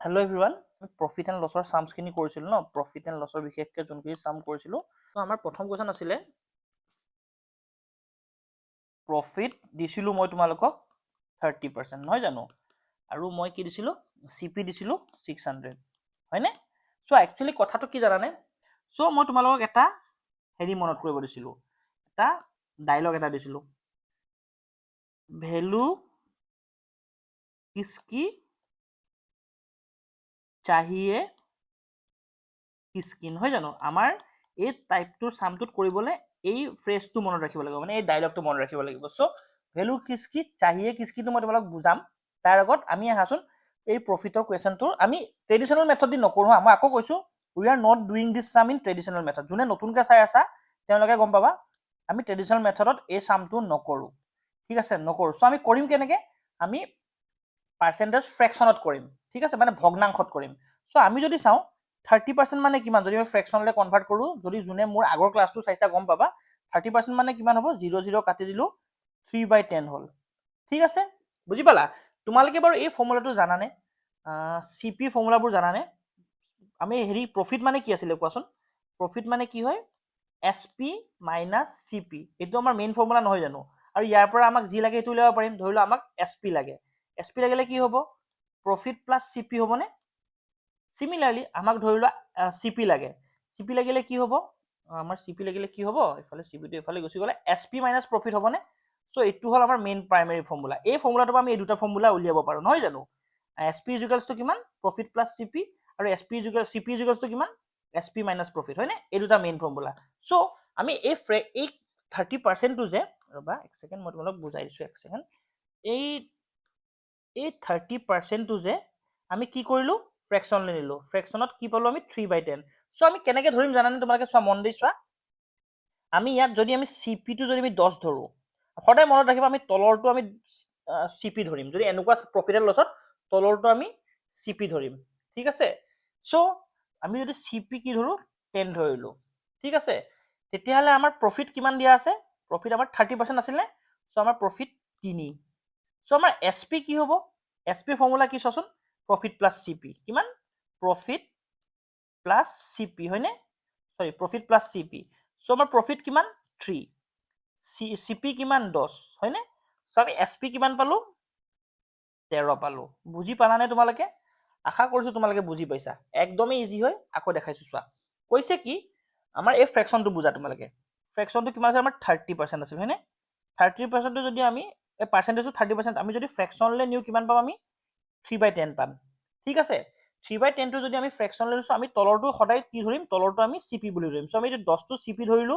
Hello everyone, profit and loss sums খিনি কৰিছিল ন profit and loss বিশেষকৈ যোনখিনি sum কৰিছিল তো আমাৰ প্ৰথম কোৱেশ্চন আছিলে profit দিছিলো মই তোমালোকক 30% নহয় জানো আৰু মই কি দিছিলো CP দিছিলো 600 হয়নে সো একচুয়ালি কথাটো কি জানানে সো মই তোমালোকক এটা হেৰি মনত কৰিব দিছিলো এটা ডায়লগ এটা দিছিলো ভ্যালু কিসকি चाहिए কিসকি নহয় জানো আমাৰ এই টাইপটোৰ সামটোত কৰিবলৈ এই ফ্ৰেজটো মনত ৰাখিব লাগিব মানে এই ডায়লগটো মনত ৰাখিব লাগিব সো ভ্যালু কিসকি चाहिए কিসকিটো মই তোমালোক বুজাম তাৰ আগত আমি আহাচোন এই প্ৰফিটৰ কোৱেশ্চনটো আমি ট্ৰেডিশনাল মেথড দি নকৰো মই আকৌ কৈছো we are not doing this sum in traditional method যোনে নতুনকৈ চাই আছা তেওঁলোকে গম পাবা আমি ট্ৰেডিশনাল মেথডত এই সামটো নকৰো ঠিক আছে নকৰো সো আমি কৰিম কেনেকৈ আমি পাৰ্চেন্টেজ ফ্ৰেকশনত কৰিম ঠিক আছে মানে ভগ্নাংশত কৰিম সো আমি যদি চাও 30% মানে কিমান যদি আমি ফ্ৰেকশনলৈ কনভাৰ্ট কৰো যদি যোনে মোৰ আগৰ ক্লাসটো চাইছা গম পাবা 30% মানে কিমান হ'ব 0 0 কাটি দিলো 3/10 হল ঠিক আছে বুজি পালা তোমালোকে বাৰু এই ফৰ্মুলাটো জানানে সিপি ফৰ্মুলাবোৰ জানানে আমি হেৰি প্ৰফিট মানে কি আছিল কোৱাচোন প্ৰফিট মানে কি হয় এসপি মাইনাস সিপি এটো আমাৰ মেইন ফৰ্মুলা নহয় জানো আৰু ইয়াৰ পৰা আমাক যি লাগে এটো উলিয়াব পাৰিম ধৰিলো আমাক এসপি লাগে এসপি লাগিলে কি হ'ব প্ৰফিট প্লাস সিপি হ'বনে সিমিলাৰলি আমাক ধৰিলো সিপি লাগে সিপি লাগিলে কি হ'ব আমাৰ সিপি লাগিলে কি হ'ব ইফালে সিপিটো ইফালে গুছি গলে এসপি মাইনাস প্ৰফিট হ'বনে সো এটো হল আমাৰ মেইন প্ৰাইমাৰী ফৰ্মুলা এই ফৰ্মুলাটো আমি এই দুটা ফৰ্মুলা উলিয়াব পাৰো নহয় জানো এসপি ইকুৱেলস টু কিমান প্ৰফিট প্লাস সিপি আৰু এসপি ইকুৱেলস সিপি ইকুৱেলস টু কিমান এসপি মাইনাস প্ৰফিট হয়নে এই দুটা মেইন ফৰ্মুলা সো আমি এই 30% টো যে ৰবা এক সেকেন্ড মই তোমাক বুজাই দিছো এক সেকেন্ড এই 30% টো যে আমি কি কৰিলো ফ্ৰেকশন লৈ নিলো ফ্ৰেকশনত কি পালো আমি 3/10 সো আমি কেনেকৈ ধৰিম জানানে তোমালোকে চোৱা মন দি চোৱা আমি ইয়াত যদি আমি সিপি টো যদি আমি 10 ধৰো সদায় মনত ৰাখিবা আমি তলৰটো আমি সিপি ধৰিম যদি এনেকুৱা প্ৰফিট এণ্ড লছত তলৰটো আমি সিপি ধৰিম ঠিক আছে সো আমি যদি সিপি কি ধৰো 10 ধৰিলো ঠিক আছে তেতিয়াহলে আমাৰ প্ৰফিট কিমান দিয়া আছে প্ৰফিট আমাৰ 30% আছিল নে সো আমাৰ প্ৰফিট 3 সো আমাৰ এসপি কি হ'ব এসপি ফৰ্মুলা কি চোৱাচোন প্ৰফিট প্লাস সিপি কিমান প্ৰফিট প্লাস সিপি হয়নে সৰি প্ৰফিট প্লাস সিপি সো আমাৰ প্ৰফিট কিমান 3 সিপি কিমান 10 হয়নে সো আমি এসপি কিমান পালো 13 পালো বুজি পালানে তোমালোকে আশা কৰিছো তোমালোকে বুজি পাইছা একদমই ইজি হয় আকৌ দেখাইছো চোৱা কৈছে কি আমাৰ এই ফ্ৰেকশনটো বুজা তোমালোকে ফ্ৰেকশনটো কিমান আছে আমাৰ 30% আছে হয়নে 30% যদি আমি এই পাৰ্সেন্টেজটো 30% আমি যদি ফ্ৰেকশনলৈ নিউ কিমান পাম আমি 3/10 পাম ঠিক আছে 3/10 টো যদি আমি ফ্ৰেকশন লৈছো আমি তলৰটো সদায় কি ধৰিম তলৰটো আমি সিপি বুলি ধৰিম সো আমি 10 টো সিপি ধৰিলো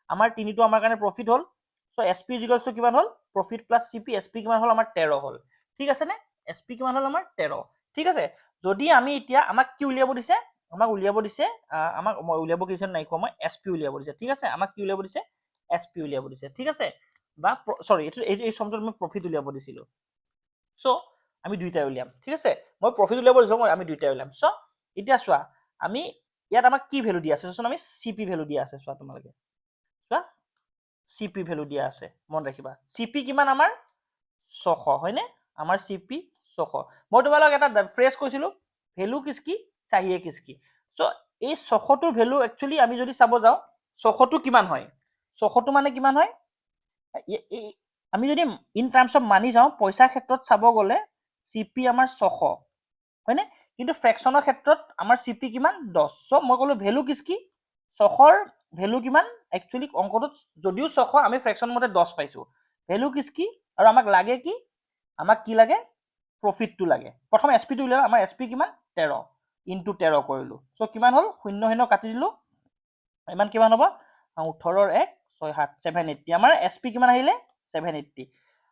আমাৰ 3 টো আমাৰ কাৰণে প্ৰফিট হল সো এসপি ইকুৱেলস টু কিমান হল প্ৰফিট প্লাস সিপি এসপি কিমান হল আমাৰ 13 হল ঠিক আছে নে এসপি কিমান হল আমাৰ 13 ঠিক আছে যদি আমি এতিয়া আমাক কি উলিয়াব দিছে আমাক উলিয়াব দিছে আমাক মই উলিয়াব কিছু নাই কোৱা মই এসপি উলিয়াব দিছে ঠিক আছে আমাক কি উলিয়াব দিছে এসপি উলিয়াব দিছে ঠিক আছে বা সৰি এই সমটোত মই প্ৰফিট উলিয়াব দিছিলো সো আমি দুইটাই উলিয়াম ঠিক আছে মই প্ৰফিট উলিয়াব দিছো মই আমি দুইটাই উলিয়াম সো এতিয়া চোৱা আমি ইয়াত আমাক কি ভ্যালু দিয়া আছে চোন আমি সিপি ভ্যালু দিয়া আছে চোৱা তোমালোকে চোৱা সিপি ভ্যালু দিয়া আছে মন ৰাখিবা সিপি কিমান আমাৰ 600 হয়নে আমাৰ সিপি 600 মই তোমালোক এটা ফ্ৰেজ কৈছিলো ভ্যালু কিসকি चाहिए किसकी সো এই 600 টোৰ ভ্যালু একচুয়ালি আমি যদি চাব যাও 600 টো কিমান হয় 600 টো মানে কিমান হয় আমি যদি ইন টার্মস অফ মানি যাও পইচা ক্ষেত্ৰত চাব গলে সিপি আমাৰ 600 হয়নে কিন্তু ফ্ৰেকশনৰ ক্ষেত্ৰত আমাৰ সিপি কিমান 10 সো মই কলো ভ্যালু কিসকি 600 ৰ ভ্যালু কিমান একচুয়ালি অংকটোত যদিও 600 আমি ফ্ৰেকশন মতে 10 পাইছো ভ্যালু কিসকি আৰু আমাক লাগে কি আমাক কি লাগে প্ৰফিট টো লাগে প্ৰথম এসপি টো উলিয়াও আমাৰ এসপি কিমান 13 ইনটু 13 কৰিলো সো কিমান হল 0 0 কাটি দিলো ইমান কিমান হ'ব 18 ৰ 1 6 7 780 আমাৰ এসপি কিমান আহিলে 780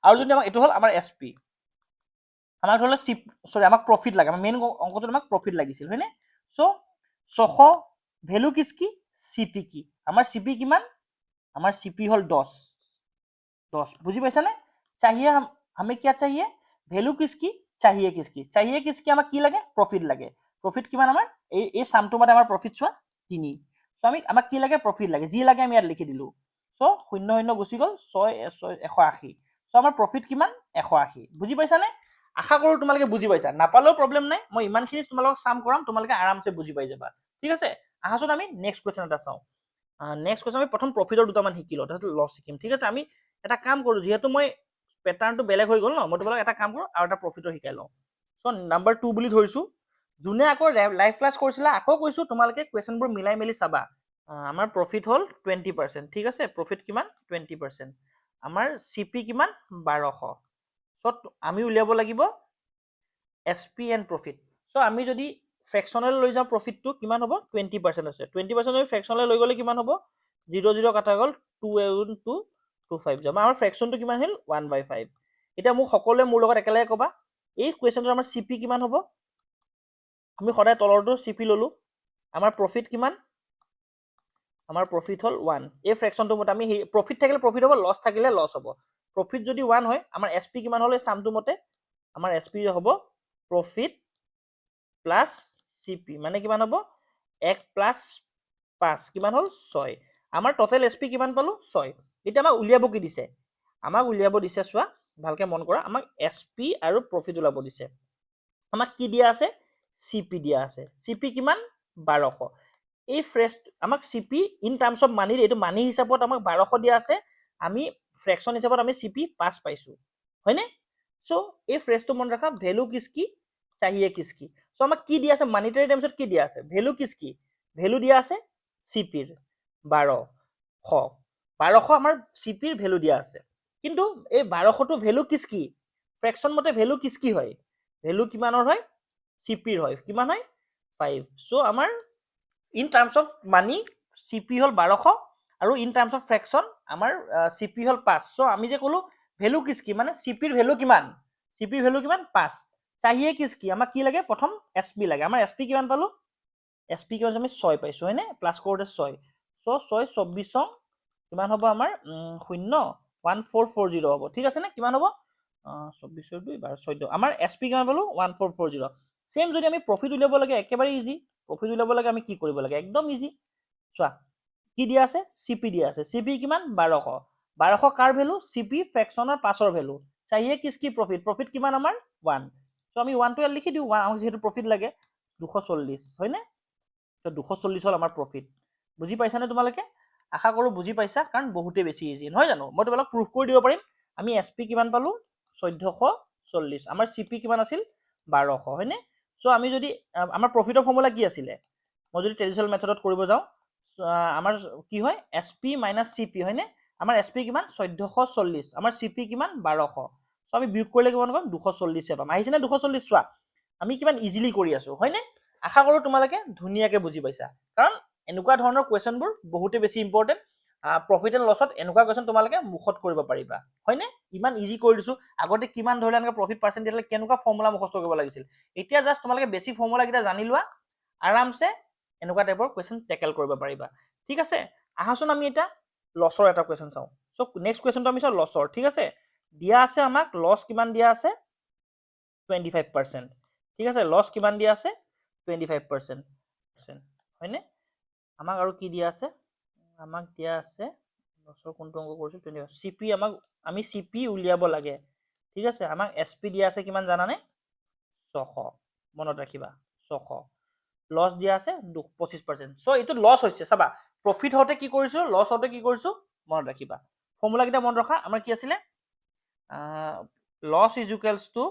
আৰু যদি আমাক এটো হল আমাৰ এসপি আমাক ধৰলে সৰি আমাক প্ৰফিট লাগে আমাৰ মেইন অংকটো আমাক প্ৰফিট লাগিছিল হয়নে সো 600 ভ্যালু কিসকি সিপি কি আমাৰ সিপি কিমান আমাৰ সিপি হল 10 10 বুঝি পাইছা নে चाहिए हमें क्या चाहिए ভ্যালু কিসকি चाहिए किसकी আমাক কি লাগে প্ৰফিট লাগে প্ৰফিট কিমান আমাৰ এই সামটো মতে আমাৰ প্ৰফিট চোৱা 3 সো আমি আমাক কি লাগে প্ৰফিট লাগে যি লাগে আমি ইয়াত লিখি দিলো সো 0 0 গুছি গল 6 180 সো আমাৰ প্ৰফিট কিমান 180 বুজি পাইছা নে আশা কৰোঁ তোমালোকে বুজি পাইছা, নাপালেও প্ৰব্লেম নাই, মই ইমানখিনি তোমালোকক চাম কৰাম, তোমালোকে আৰামছে বুজি পাই যাবা। ঠিক আছে, আহাচোন আমি নেক্সট কুৱেশ্যন এটা চাওঁ। নেক্সট কুৱেশ্যন আমি প্ৰথম প্ৰফিটৰ দুটামান শিকিলোঁ, তাৰপিছত লছ শিকিম। ঠিক আছে, আমি এটা কাম কৰোঁ, যিহেতু মই পেটাৰ্ণটো বেলেগ হৈ গ'ল ন, মই তোমালোকক এটা কাম কৰোঁ আৰু এটা প্ৰফিটৰ শিকাই লওঁ। চ' নাম্বাৰ 2 বুলি ধৰিছোঁ। যোনে আকৌ লাইভ ক্লাছ কৰিছিলা আকৌ কৈছোঁ তোমালোকে কুৱেশ্যনবোৰ মিলাই মেলি চাবা। আমাৰ প্ৰফিট হ'ল 20%। ঠিক আছে, প্ৰফিট কিমান 20%। আমাৰ CP কিমান 1200। চ' আমি উলিয়াব লাগিব SP এণ্ড প্ৰফিট। চ' আমি যদি ফ্ৰেকশ্যনেল লৈ যাওঁ প্ৰফিটটো কিমান হ'ব 20% আছে, 20% আমি ফ্ৰেকশ্যনেল লৈ গ'লে কিমান হ'ব 0 কাটা গ'ল 225 যাব। আমাৰ ফ্ৰেকশ্যনটো কিমান হ'ল 1/5। এতিয়া মোক সকলোৱে মোৰ লগত একেলগে ক'বা এই কুৱেশ্যনটো আমাৰ CP কিমান হ'ব। আমি সদায় তলৰটো CP ল'লো। আমাৰ প্ৰফিট কিমান, আমাৰ প্ৰফিট হ'ল 1। এই ফ্ৰেকশ্যনটো মতে আমি প্ৰফিট থাকিলে প্ৰফিট হ'ব, লছ থাকিলে লছ হ'ব। প্ৰফিট যদি 1 হয় আমাৰ SP কিমান হ'ল এই চামটো মতে, আমাৰ SP হ'ব প্ৰফিট প্লাছ CP, মানে কিমান হ'ব 1 প্লাছ 5 কিমান হ'ল 6। আমাৰ টোটেল SP কিমান পালো 6। এতিয়া আমাক উলিয়াব কি দিছে, আমাক উলিয়াব দিছে চোৱা ভালকে মন কৰা, আমাক SP আৰু প্ৰফিট ওলাব দিছে। আমাক কি দিয়া আছে CP দিয়া আছে, CP কিমান 1200। এই ফ্ৰেছ আমাক CP ইন টাৰ্মছ অফ মানি, এইটো মানি হিচাপত আমাক 1200 দিয়া আছে, আমি ফ্ৰেকশ্যন হিচাপত আমি CP 5 পাইছো, হয়নে। চ' এই ফ্ৰেছটো মন ৰাখা, ভেলু কিসকি चाहिए किसकी। চ' আমাক কি দিয়া আছে মানিটাৰী টাৰ্মছত, কি দিয়া আছে ভেলু কিসকি, ভেলু দিয়া আছে CPৰ 1200। 1200 আমাৰ CPৰ ভেলু দিয়া আছে, কিন্তু এই 1200টো ভেলু কিসকি ফ্ৰেকশ্যন মতে ভেলু কিসকি হয়, ভেলু কিমানৰ হয় CPৰ হয়, কিমান হয় 5। চ' আমাৰ in terms of money CP হ'ল 1200 আৰু ইন টাৰ্মছ অফ ফ্ৰেকশ্যন আমাৰ CP হ'ল 5। চ' আমি যে ক'লো ভেলু কিসকি মানে CPৰ ভেলু কিমান, CPৰ ভেলু কিমান 5। चाहिए किसकी, আমাক কি লাগে প্ৰথম SP লাগে, আমাৰ SP কিমান পালো SP কিমান আমি 6 পাইছো, হয়নে, প্লাছ কৰোতে 6। চ' 6 24 কিমান হ'ব আমাৰ 0 1440 হ'ব। ঠিক আছে নে, কিমান হ'ব 24 2 12 14, আমাৰ SP কিমান পালো 1440। সেম যদি আমি প্ৰফিট উলিয়াব লাগে একেবাৰে ইজি, প্ৰফিট উলিয়াব লাগে আমি কি কৰিব লাগে একদম ইজি। চোৱা কি দিয়া আছে CP দিয়া আছে, CP কিমান 1200, 1200 কাৰ ভেলু CP ফ্ৰেকশ্যনৰ 5ৰ ভেলু। चाहिए किसकी প্ৰফিট, প্ৰফিট কিমান আমাৰ 1। চ' আমি 1টো ইয়াত লিখি দিওঁ, আমাক যিহেতু প্ৰফিট লাগে 240, হয়নে। ত 240 হ'ল আমাৰ প্ৰফিট। বুজি পাইছানে তোমালোকে, আশা কৰোঁ বুজি পাইছা, কাৰণ বহুতেই বেছি ইজি নহয় জানো। মই তোমালোক প্ৰুফ কৰি দিব পাৰিম। আমি SP কিমান পালো 1440, আমাৰ CP কিমান আছিল 1200, হয়নে। চ' আমি যদি আমাৰ প্ৰফিটৰ ফৰ্মুলা কি আছিলে, মই যদি ট্ৰেডিশ্যনেল মেথডত কৰিব যাওঁ আমাৰ কি হয় SP মাইনাছ CP, হয়নে। আমাৰ SP কিমান 1440, আমাৰ CP কিমান 1200। চ' আমি বিয়োগ কৰিলে কিমান পাম 240 পাম। আহিছে নে 240, চোৱা আমি কিমান ইজিলি কৰি আছো, হয়নে। আশা কৰোঁ তোমালোকে ধুনীয়াকে বুজি পাইছা, কাৰণ এনেকুৱা ধৰণৰ কুৱেশ্যনবোৰ বহুতে বেছি ইম্পৰ্টেণ্ট। প্ৰফিট এণ্ড লছত এনেকুৱা কুৱেশ্যন তোমালোকে মুখত কৰিব পাৰিবা, হয়নে। ইমান ইজি কৰি দিছো, আগতে কিমান ধৰিলে এনেকৈ প্ৰফিট পাৰ্চেণ্ট দিলে কেনেকুৱা ফৰ্মুলা মুখস্থ কৰিব লাগিছিল, এতিয়া জাষ্ট তোমালোকে বেছিক ফৰ্মুলা কেইটা জানি লোৱা, আৰামছে এনেকুৱা টাইপৰ কুৱেশ্যন টেকেল কৰিব পাৰিবা। ঠিক আছে, আহাচোন আমি এতিয়া লছৰ এটা কুৱেশ্যন চাওঁ। চ' নেক্সট কুৱেশ্যনটো আমি চাওঁ লছৰ। ঠিক আছে, দিয়া আছে আমাক লছ কিমান দিয়া আছে 25%। ঠিক আছে, লছ কিমান দিয়া আছে 25%, হয়নে। আমাক আৰু কি দিয়া আছে, আমাক দিয়া আছে লছৰ কোনটো অংক কৰিছো 25, CP আমাক আমি CP উলিয়াব লাগে। ঠিক আছে, আমাক SP দিয়া আছে কিমান জানানে 600, মনত ৰাখিবা 600। লছ দিয়া আছে 25%। চ' এইটো লছ হৈছে, চাবা প্ৰফিট হওঁতে কি কৰিছো, লছ হওঁতে কি কৰিছো, মনত ৰাখিবা ফৰ্মুলা কেইটা মনত ৰখা। আমাৰ কি আছিলে loss is equals to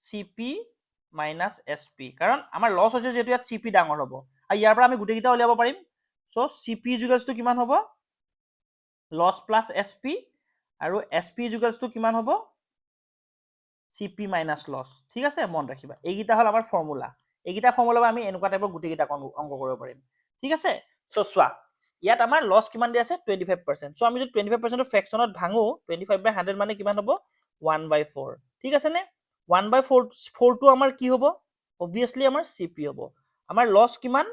CP minus SP, কাৰণ আমাৰ লছ হৈছে যিহেতু ইয়াত CP ডাঙৰ হ'ব, আৰু ইয়াৰ পৰা আমি গোটেইকেইটা উলিয়াব পাৰিম। চ' CP ইজ ইকুৱেলছ টু কিমান হ'ব লছ প্লাছ SP, আৰু SP ইজ ইকুৱেলছ টু কিমান হ'ব CP মাইনাছ লছ। ঠিক আছে, মনত ৰাখিবা এইকেইটা হ'ল আমাৰ ফৰ্মুলা। এইকেইটা ফৰ্মুলা আমি এনেকুৱা টাইপৰ গোটেইকেইটা অংক কৰিব পাৰিম। ঠিক আছে, চ' চোৱা ইয়াত আমাৰ লছ কিমান দিয়া আছে 25%। চ' আমি যদি 25% ফ্ৰেকশ্যনত ভাঙো 25/100 মানে কিমান হ'ব 1/4। ঠিক আছে নে, 1/4টো আমাৰ কি হ'ব অবভিয়াছলি আমাৰ CP হ'ব। আমাৰ লছ কিমান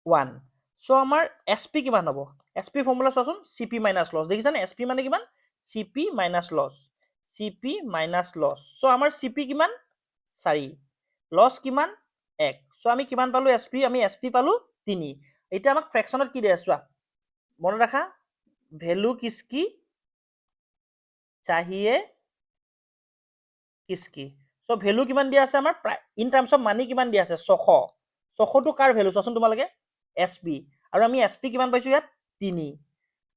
1। চ' আমাৰ SP কিমান হ'ব, SP ফৰ্মুলা চোৱাচোন CP মাইনাছ লছ, দেখিছানে SP মানে কিমান CP minus loss, CP minus loss. চ' আমাৰ CP কিমান 4, লছ কিমান 1। চ' আমি কিমান পালো SP, আমি SP পালো 3। এতিয়া আমাক ফ্ৰেকশ্যনত কি দিয়ে চোৱা, মনত ৰাখা ভেলু কিসকি चाहिए কিস্কি সো ভ্যালু কিমান দিয়া আছে আমাৰ ইন টাৰ্মছ অফ মানি কিমান দিয়া আছে 600 600 টো কাৰ ভ্যালু চোৱাচোন তোমালোকে এসপি আৰু আমি এসপি কিমান পাইছো ইয়াত 3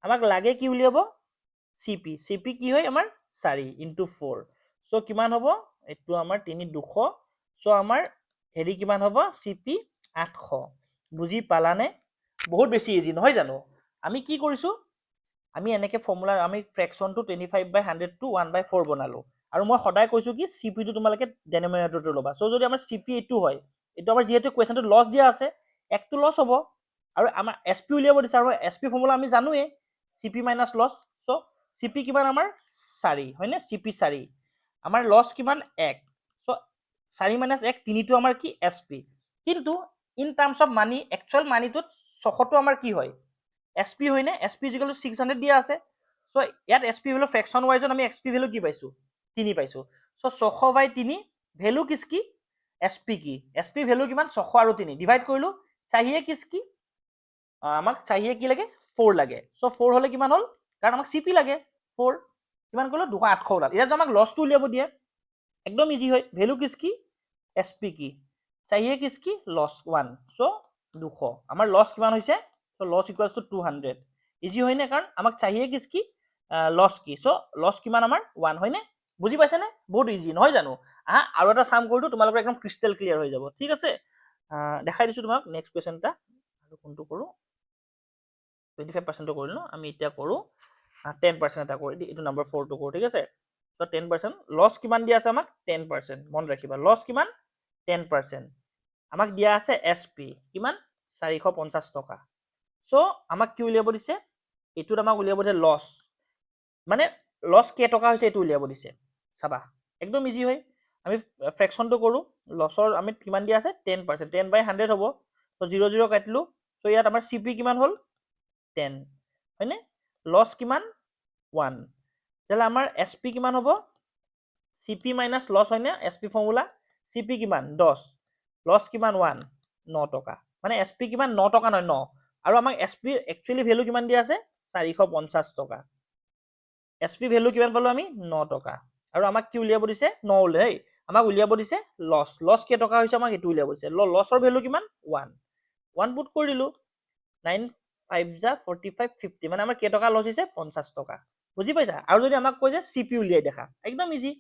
আমাক লাগে কি উলিয়াব সিপি সিপি কি হয় আমাৰ 4 ইনটু 4 সো কিমান হ'ব এটো আমাৰ 3 200 সো আমাৰ হেৰি কিমান হ'ব সিপি 800 বুজি পালানে বহুত বেছি ইজি নহয় জানো আমি কি কৰিছো আমি এনেকে ফৰ্মুলা আমি ফ্ৰেকশনটো 25/100 টু 1/4 বনালো আৰু মই সদায় কৈছো কি সিপি টো তোমালোকে ডেনোমিনেটৰটো ল'বা সো যদি আমাৰ সিপি এইটো হয় এইটো আমাৰ যেহেতু কোৱেশ্চনটো লছ দিয়া আছে একটো লছ হ'ব আৰু আমাৰ এসপি উলিয়াব দিছে আৰু এসপি ফৰ্মুলা আমি জানোৱে সিপি মাইনাস লছ সো সিপি কিমান আমাৰ 4 হয়নে সিপি 4 আমাৰ লছ কিমান 1 সো 4 মাইনাস 1 3 টো আমাৰ কি এসপি কিন্তু in terms of money actual মানিটোত 600 টো আমাৰ কি হয় এসপি হয়নে এসপি ইকুয়াল টু 600 দিয়া আছে সো ইয়াত এসপি ভ্যালু ফ্ৰেকশন ওয়াইজত আমি এসপি ভ্যালু কি পাইছো 3 পাইছো সো 600/3 ভ্যালু কিসকি এসপি কি এসপি ভ্যালু কিমান 600 আৰু 3 ডিভাইড কৰিলো চাহিয়ে কিসকি আমাক চাহিয়ে কি লাগে 4 লাগে সো 4 হলে কিমান হল কাৰণ আমাক সিপি লাগে 4 কিমান কলো 200 ওলাল এতিয়া আমাক লসটো উলিয়াব দিয়ে একদম ইজি হয় ভ্যালু কিসকি এসপি কি চাহিয়ে কিসকি লস 1 সো 200 আমাৰ লস কিমান হৈছে so loss equals to 200 easy হয় না কাৰণ আমাক চাহিয়ে কিসকি লস কি সো লস কিমান আমাৰ 1 হয় না বুজি পাইছা নে বহুত ইজি নহয় জানো আহা আৰু এটা সাম কৰিটো তোমালোকৰ একদম ক্ৰিস্টাল ক্লিয়াৰ হৈ যাব ঠিক আছে দেখাই দিছো তোমাক নেক্সট কোৱেশ্চনটা আৰু কোনটো কৰো 25% কৰিলো আমি এতিয়া কৰো 10% এটা কৰি দি এটো নাম্বাৰ 4 টো কৰো ঠিক আছে তো 10% লস কিমান দিয়া আছে আমাক 10% মন ৰাখিবা লস কিমান 10% আমাক দিয়া আছে এসপি কিমান 450 টকা সো আমাক কি উলিয়াব দিছে এটোত আমাক উলিয়াব দিছে লস মানে লস কে টকা হৈছে এটো উলিয়াব দিছে চাবা একদম ইজি হয় আমি ফ্ৰেকশনটো কৰো লসৰ আমি কিমান দিয়া আছে 10% 10/100 হ'ব তো 0 0 কাটিলো সো ইয়াত আমাৰ সিপি কিমান হল 10 হয়নে লস কিমান 1 তেলে আমাৰ এসপি কিমান হ'ব সিপি মাইনাস লস হয়নে এসপি ফৰ্মুলা সিপি কিমান 10 লস কিমান 1 9 টকা মানে এসপি কিমান 9 টকা নহয় 9 আৰু আমাক এসপি একচুয়ালি ভ্যালু কিমান দিয়া আছে 450 টকা এসপি ভ্যালু কিমান পালো আমি 9 টকা আৰু আমাক কি উলিয়াব দিছে 9 উলিয়াই আমাক উলিয়াব দিছে লস লস কে টকা হৈছে আমাক এটো উলিয়াব দিছে লসৰ ভ্যালু কিমান 1 1 পুট কৰি দিলো 9 5 যা 45 50 মানে আমাৰ কে টকা লস হৈছে 50 টকা বুজি পাইছা আৰু যদি আমাক কয় যে সিপি উলিয়াই দেখা একদম ইজি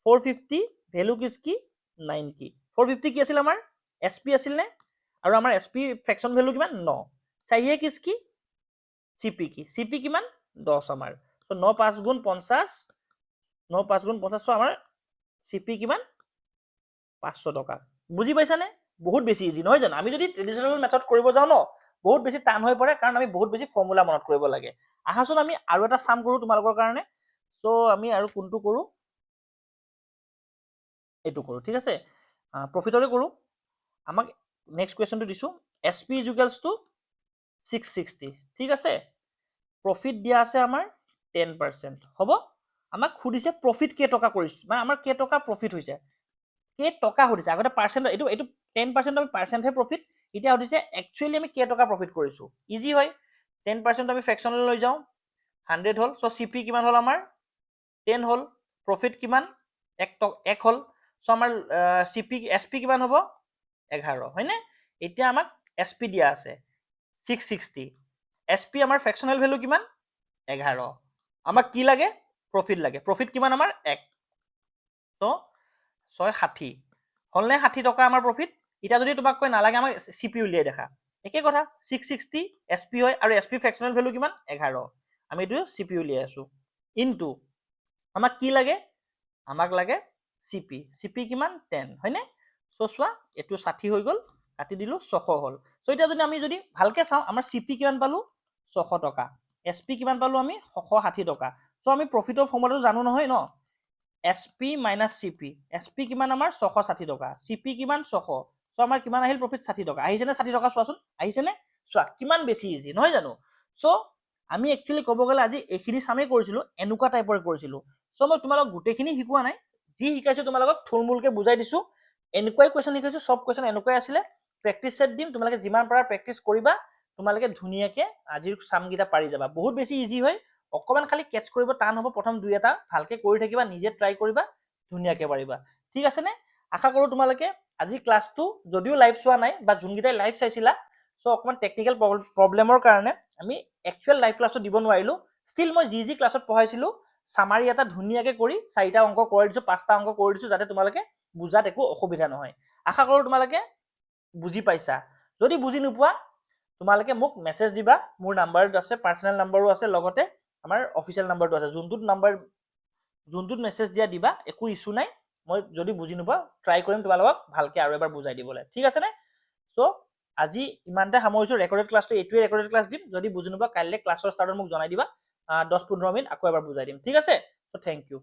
450 ভ্যালু কিসকি 90 450 কি আছিল আমাৰ এসপি আছিল নে আৰু আমাৰ এসপি ফ্ৰেকশন ভ্যালু কিমান 9 চাহিয়ে কিসকি সিপি কি সিপি কিমান 10 আমাৰ সো 9 5 গুণ 50 9 5 গুণ 50 সো আমাৰ সিপি কিমান 500 টকা বুজি পাইছা নে বহুত বেছি ইজি নহয় জানো আমি যদি ট্ৰেডিশনাল মেথড কৰিব যাও ন বহুত বেছি টান হৈ পৰে কাৰণ আমি বহুত বেছি ফৰ্মুলা মনত কৰিব লাগে আহাচোন আমি আৰু এটা সাম কৰো তোমালোকৰ কাৰণে সো আমি আৰু কোনটো কৰো এটো কৰো ঠিক আছে প্ৰফিটৰে কৰো আমাক নেক্সট কোৱেশ্চনটো দিছো এসপি ইকুয়ালস টু 660 ঠিক আছে প্ৰফিট দিয়া আছে আমাৰ 10% হ'ব আমাক খুদিছে প্ৰফিট কে টকা কৰিছে মানে আমাৰ কে টকা প্ৰফিট হৈছে কে টকা সুধিছে আগতে পাৰ্চেন্ট এটো 10% আমি পাৰ্চেন্ট হে প্ৰফিট এতিয়া সুধিছে একচুয়ালি আমি কে টকা প্ৰফিট কৰিছো ইজি হয় 10% আমি ফ্ৰেকশনলৈ লৈ যাও 100 হল সো সিপি কিমান হল আমাৰ 10 হল প্ৰফিট কিমান 1 হল সো আমাৰ সিপি এসপি কিমান হ'ব 11 হয়নে এতিয়া আমাক এসপি দিয়া আছে 660 এসপি আমাৰ ফ্ৰেকশনাল ভ্যালু কিমান 11 আমাক কি লাগে প্ৰফিট কিমান আমাৰ 1 তো 660 হলনে 60 টকা আমাৰ প্ৰফিট এতিয়া যদি তোমাক কয় নালাগে আমাক সিপি উলিয়াই দেখা একে কথা 660 এসপি হয় আৰু এসপি ফ্ৰেকশনাল ভ্যালু কিমান 11 আমি এটো সিপি উলিয়াই আছো ইনটু আমাক কি লাগে আমাক লাগে সিপি সিপি কিমান 10 হয়নে সো চোৱা এটো 60 হৈ গল কাটি দিলো 600 হল সো এতিয়া যদি আমি যদি ভালকে চাও আমাৰ সিপি কিমান পালো 600 টকা এসপি কিমান পালো আমি 660 টকা সো আমি প্ৰফিটৰ ফৰ্মুলাটো জানো নহয় ন এসপি মাইনাস সিপি এসপি কিমান আমাৰ 660 টকা সিপি কিমান 600 সো আমাৰ কিমান আহিল প্ৰফিট 60 টকা আহিছে নে 60 টকা চোৱাচোন আহিছে নে চোৱা কিমান বেছি ইজি নহয় জানো সো আমি একচুয়ালি কব গলে আজি এখিনি সামে কৰিছিলো এনুকা টাইপৰ কৰিছিলো সো মই তোমালোক গুটেখিনি শিকোৱা নাই যি শিকাইছো তোমালোকক থুলমুলকে বুজাই দিছো এনেকুৱাই কোৱেশ্চন শিকাইছো সব কোৱেশ্চন এনেকুৱাই আছিলে প্ৰেক্টিস সেট দিম তোমালোকে যিমান পাৰা প্ৰেক্টিস কৰিবা তোমালোকে ধুনিয়াকে আজিৰ সাম গিটা পাৰি যাবা বহুত বেছি ইজি হয় অকমান খালি কেচ কৰিব টান হ'ব প্ৰথম দুই এটা ভালকে কৰি থাকিবা নিজে ট্ৰাই কৰিবা ধুনীয়াকৈ পাৰিবা। ঠিক আছেনে? আশা কৰোঁ তোমালোকে আজি ক্লাছটো যদিও লাইভ চোৱা নাই বা যোনকেইটাই লাইভ চাইছিলা, চ' অকণমান টেকনিকেল প্ৰব্লেমৰ কাৰণে আমি একচুৱেল লাইভ ক্লাছটো দিব নোৱাৰিলোঁ। ষ্টিল মই যি ক্লাছত পঢ়াইছিলোঁ চামাৰি এটা ধুনীয়াকৈ কৰি 4টা অংক কৰি দিছোঁ, 5টা অংক কৰি দিছোঁ, যাতে তোমালোকে বুজাত একো অসুবিধা নহয়। আশা কৰোঁ তোমালোকে বুজি পাইছা। যদি বুজি নোপোৱা তোমালোকে মোক মেছেজ দিবা, মোৰ নাম্বাৰত আছে, পাৰ্চনেল নাম্বাৰো আছে, লগতে আমাৰ অফিচিয়েল নাম্বাৰটো আছে। যোনটোত মেছেজ দিয়া দিবা, একো ইছ্যু নাই। মই যদি বুজি নোপোৱা ট্ৰাই কৰিম তোমালোকক ভালকৈ আৰু এবাৰ বুজাই দিবলৈ। ঠিক আছেনে? চ' আজি ইমানতে সামৰিছোঁ। ৰেকৰ্ডেড ক্লাছটো এইটোৱে ৰেকৰ্ডেড ক্লাছ দিম। যদি বুজি নোপোৱা কাইলৈ ক্লাছৰ ষ্টাৰ্টত মোক জনাই দিবা, 10-15 মিনিট আকৌ এবাৰ বুজাই দিম। ঠিক আছে? চ' থেংক ইউ।